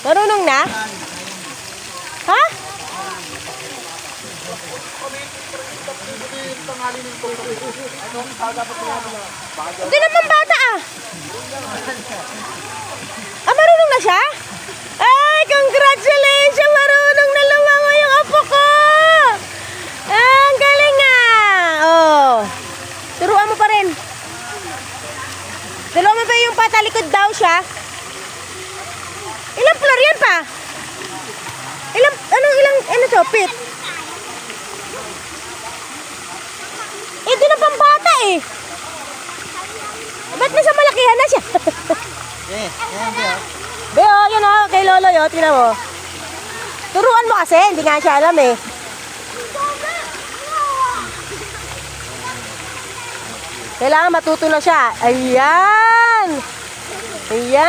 Marunong na? Ha? Hindi naman bata ah. Ah, marunong na siya? Ay, congratulations! Marunong na lumango yung apo ko! Ah, ang galing ah! Oh. Turuan mo pa rin. Turuan mo pa yung patalikod daw siya. Ilang floor yan pa? Ano to? Pit? Eh, di na pang bata eh. Ba't nasa malakihan na siya? Beo, yun o, kay Lolo yun, tingnan mo. Turuan mo kasi, hindi nga siya alam eh. Kailangan matuto na siya. Ayan! Ayan!